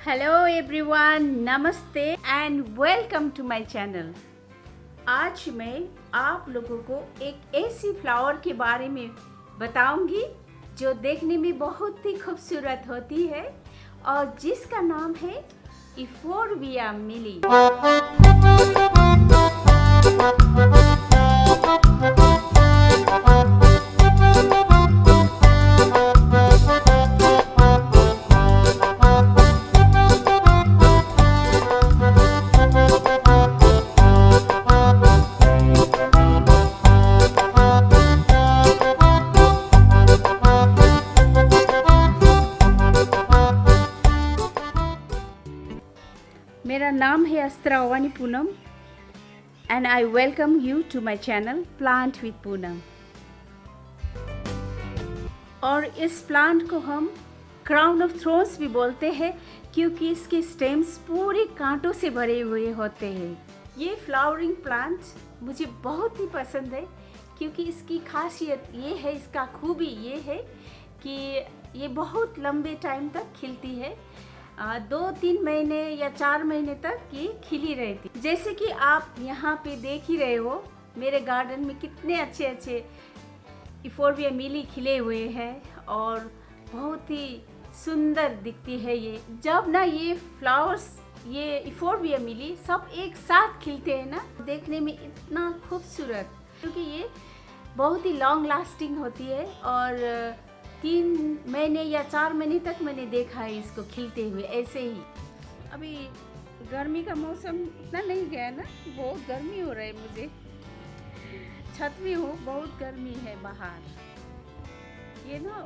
Hello everyone, नमस्ते and welcome to my channel. आज मैं आप लोगों को एक ऐसी फ्लावर के बारे में बताऊंगी जो देखने में बहुत ही खूबसूरत होती है और जिसका नाम है इफोर्बिया मिली। मेरा नाम है अस्त्रावानी Poonam and I welcome you to my channel plant with Poonam. और इस प्लांट को हम क्राउन ऑफ थ्रोन्स भी बोलते हैं क्योंकि इसके स्टेम्स पूरे कांटों से भरे हुए होते हैं। ये फ्लावरिंग प्लांट मुझे बहुत ही पसंद है क्योंकि इसकी खासियत ये है, इसका खूबी ये है कि ये बहुत लंबे टाइम तक खिलती है। 2-3 महीने या 4 महीने तक ये खिली रहती। जैसे कि आप यहाँ पे देख ही रहे हो, मेरे गार्डन में कितने अच्छे अच्छे इफोर्बिया मिली खिले हुए हैं और बहुत ही सुंदर दिखती है ये। जब ना ये फ्लावर्स, ये इफोर्बिया मिली सब एक साथ खिलते हैं ना, देखने में इतना खूबसूरत, क्योंकि ये बहुत ही लॉन्ग लास्टिंग होती है और 3 महीने या 4 महीने तक मैंने देखा है इसको खिलते हुए ऐसे ही। अभी गर्मी का मौसम इतना नहीं गया ना, बहुत गर्मी हो रहा है मुझे, छत में हूँ, बहुत गर्मी है बाहर। ये ना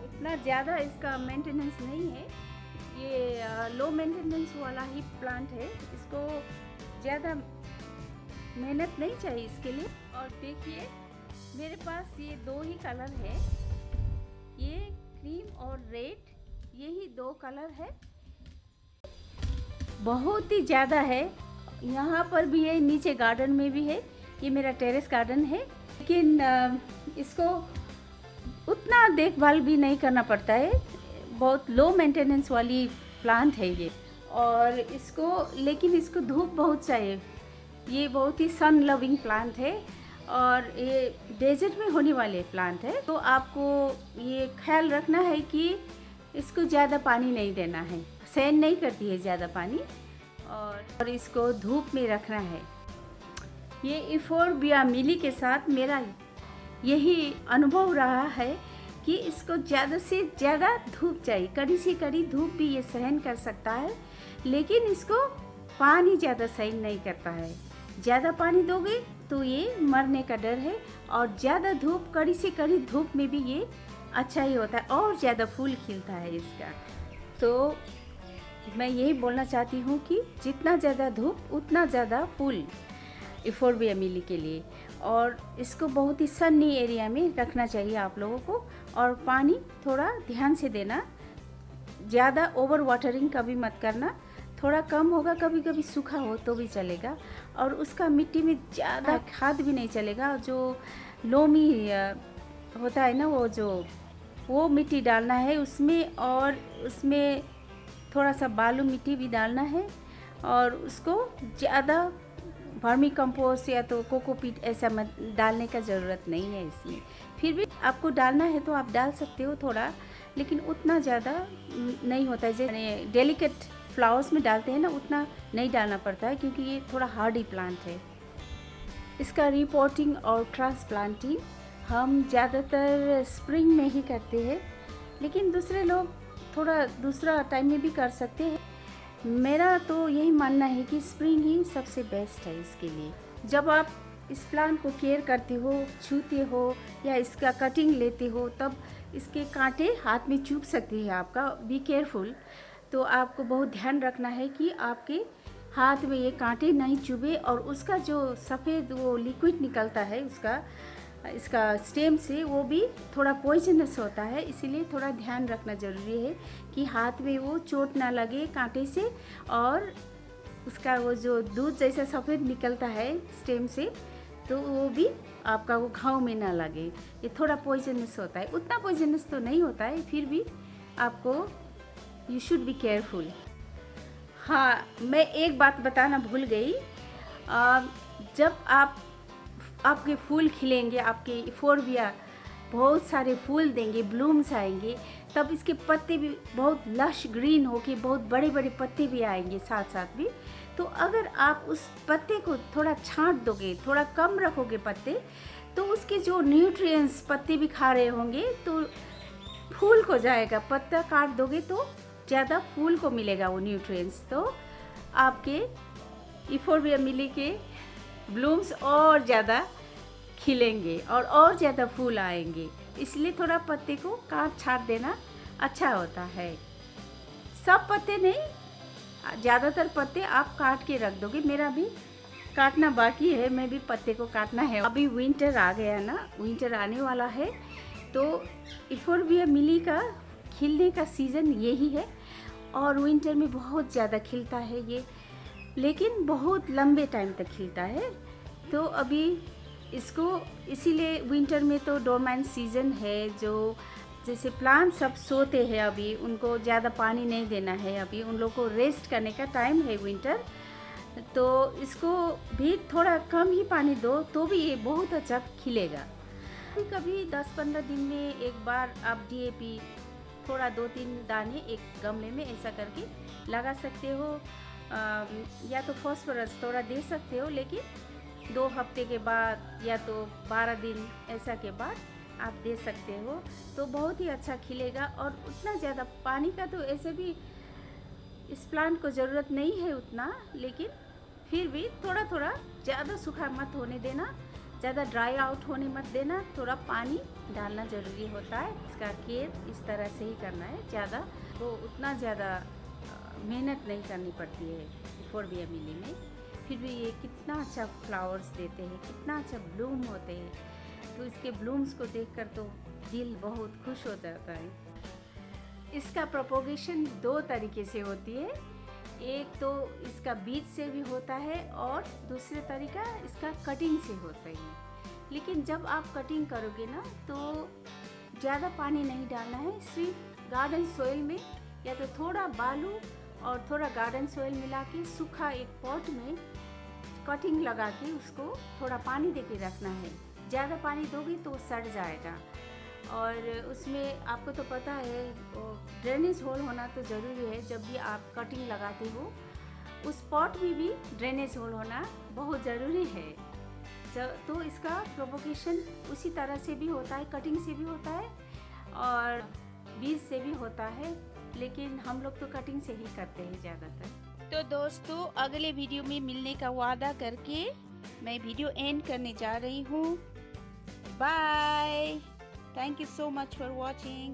उतना ज़्यादा इसका मेंटेनेंस नहीं है, ये लो मेंटेनेंस वाला ही प्लांट है, इसको ज़्यादा मेहनत नहीं चाहिए इसके लिए। और देखिए मेरे पास ये 2 ही कलर है, ये क्रीम और रेड, यही 2 कलर है। बहुत ही ज़्यादा है, यहाँ पर भी है, नीचे गार्डन में भी है। ये मेरा टेरेस गार्डन है, लेकिन इसको उतना देखभाल भी नहीं करना पड़ता है, बहुत लो मेंटेनेंस वाली प्लांट है ये। और इसको, लेकिन इसको धूप बहुत चाहिए, ये बहुत ही सन लविंग प्लांट है और ये डेजर्ट में होने वाले प्लांट है। तो आपको ये ख्याल रखना है कि इसको ज़्यादा पानी नहीं देना है, सहन नहीं करती है ज़्यादा पानी, और इसको धूप में रखना है। ये इफोर्बिया मिली के साथ मेरा यही अनुभव रहा है कि इसको ज़्यादा से ज़्यादा धूप चाहिए, कड़ी से कड़ी धूप भी ये सहन कर सकता है, लेकिन इसको पानी ज़्यादा सहन नहीं करता है। ज़्यादा पानी दोगे तो ये मरने का डर है, और ज़्यादा धूप, कड़ी से कड़ी धूप में भी ये अच्छा ही होता है और ज़्यादा फूल खिलता है इसका। तो मैं यही बोलना चाहती हूँ कि जितना ज़्यादा धूप उतना ज़्यादा फूल इफोर्बिया मिली के लिए। और इसको बहुत ही सन्नी एरिया में रखना चाहिए आप लोगों को, और पानी थोड़ा ध्यान से देना, ज़्यादा ओवर वाटरिंग कभी मत करना, थोड़ा कम होगा, कभी कभी सूखा हो तो भी चलेगा। और उसका मिट्टी में ज़्यादा खाद भी नहीं चलेगा, जो लोमी होता है ना, वो मिट्टी डालना है उसमें, और उसमें थोड़ा सा बालू मिट्टी भी डालना है। और उसको ज़्यादा वर्मी कंपोस्ट या तो कोकोपीट ऐसा मत डालने का ज़रूरत नहीं है इसमें। फिर भी आपको डालना है तो आप डाल सकते हो थोड़ा, लेकिन उतना ज़्यादा नहीं होता है, जैसे डेलिकेट फ्लावर्स में डालते हैं ना, उतना नहीं डालना पड़ता है, क्योंकि ये थोड़ा हार्डी प्लांट है। इसका रिपोर्टिंग और ट्रांसप्लांटिंग हम ज़्यादातर स्प्रिंग में ही करते हैं, लेकिन दूसरे लोग थोड़ा दूसरा टाइम में भी कर सकते हैं। मेरा तो यही मानना है कि स्प्रिंग ही सबसे बेस्ट है इसके लिए। जब आप इस प्लांट को केयर करते हो, छूते हो या इसका कटिंग लेते हो, तब इसके कांटे हाथ में चुभ सकते हैं आपका, बी केयरफुल। तो आपको बहुत ध्यान रखना है कि आपके हाथ में ये कांटे नहीं चुभे, और उसका जो सफ़ेद वो लिक्विड निकलता है इसका स्टेम से, वो भी थोड़ा पॉइजनस होता है, इसीलिए थोड़ा ध्यान रखना ज़रूरी है कि हाथ में वो चोट ना लगे कांटे से, और उसका वो जो दूध जैसा सफ़ेद निकलता है स्टेम से, तो वो भी आपका वो घाव में ना लगे। ये थोड़ा पॉइजनस होता है, उतना पॉइजनस तो नहीं होता है, फिर भी आपको यू शुड बी केयरफुल। हाँ, मैं एक बात बताना भूल गई। जब आपके फूल खिलेंगे, आपके फोरबिया बहुत सारे फूल देंगे, ब्लूम्स आएंगे, तब इसके पत्ते भी बहुत लश ग्रीन होके बहुत बड़े बड़े पत्ते भी आएंगे साथ साथ भी। तो अगर आप उस पत्ते को थोड़ा छांट दोगे, थोड़ा कम रखोगे पत्ते, तो उसके जो न्यूट्रिएंट्स पत्ते भी खा रहे होंगे तो फूल को जाएगा। पत्ता काट दोगे तो ज़्यादा फूल को मिलेगा वो न्यूट्रिएंट्स, तो आपके इफोर्बिया मिली के ब्लूम्स और ज़्यादा खिलेंगे और ज़्यादा फूल आएंगे। इसलिए थोड़ा पत्ते को काट छाट देना अच्छा होता है। सब पत्ते नहीं, ज़्यादातर पत्ते आप काट के रख दोगे। मेरा भी काटना बाकी है, मैं भी पत्ते को काटना है। अभी विंटर आ गया ना, विंटर आने वाला है, तो इफोर्बिया मिली का खिलने का सीज़न यही है। और विंटर में बहुत ज़्यादा खिलता है ये, लेकिन बहुत लंबे टाइम तक खिलता है। तो अभी इसको इसीलिए विंटर में तो डोरमेंट सीज़न है, जो जैसे प्लांट सब सोते हैं, अभी उनको ज़्यादा पानी नहीं देना है, अभी उन लोग को रेस्ट करने का टाइम है विंटर। तो इसको भी थोड़ा कम ही पानी दो तो भी ये बहुत अच्छा खिलेगा। कभी 10-15 दिन में एक बार आप DAP थोड़ा 2-3 दाने एक गमले में ऐसा करके लगा सकते हो, या तो फॉस्फोरस थोड़ा दे सकते हो, लेकिन 2 हफ्ते के बाद या तो 12 दिन ऐसा के बाद आप दे सकते हो, तो बहुत ही अच्छा खिलेगा। और उतना ज़्यादा पानी का तो ऐसे भी इस प्लांट को ज़रूरत नहीं है उतना, लेकिन फिर भी थोड़ा थोड़ा, ज़्यादा सूखा मत होने देना, ज़्यादा ड्राई आउट होने मत देना, थोड़ा पानी डालना ज़रूरी होता है। इसका केयर इस तरह से ही करना है, ज़्यादा तो उतना ज़्यादा मेहनत नहीं करनी पड़ती है इफोर्बिया मिली में। फिर भी ये कितना अच्छा फ्लावर्स देते हैं, कितना अच्छा ब्लूम होते हैं, तो इसके ब्लूम्स को देखकर तो दिल बहुत खुश हो जाता है। इसका प्रोपोगेशन 2 तरीके से होती है, एक तो इसका बीज से भी होता है और दूसरे तरीका इसका कटिंग से होता है। लेकिन जब आप कटिंग करोगे ना, तो ज़्यादा पानी नहीं डालना है, सिर्फ गार्डन सोइल में या तो थोड़ा बालू और थोड़ा गार्डन सोइल मिला के सूखा एक पॉट में कटिंग लगा के उसको थोड़ा पानी दे के रखना है। ज़्यादा पानी दोगे तो वो सड़ जाएगा। और उसमें आपको तो पता है ड्रेनेज होल होना तो ज़रूरी है। जब भी आप कटिंग लगाते हो उस पॉट में भी ड्रेनेज होल होना बहुत ज़रूरी है। तो इसका प्रोपोगेशन उसी तरह से भी होता है, कटिंग से भी होता है और बीज से भी होता है, लेकिन हम लोग तो कटिंग से ही करते हैं ज़्यादातर। तो दोस्तों, अगले वीडियो में मिलने का वादा करके मैं वीडियो एंड करने जा रही हूँ। Bye. Thank you so much for watching.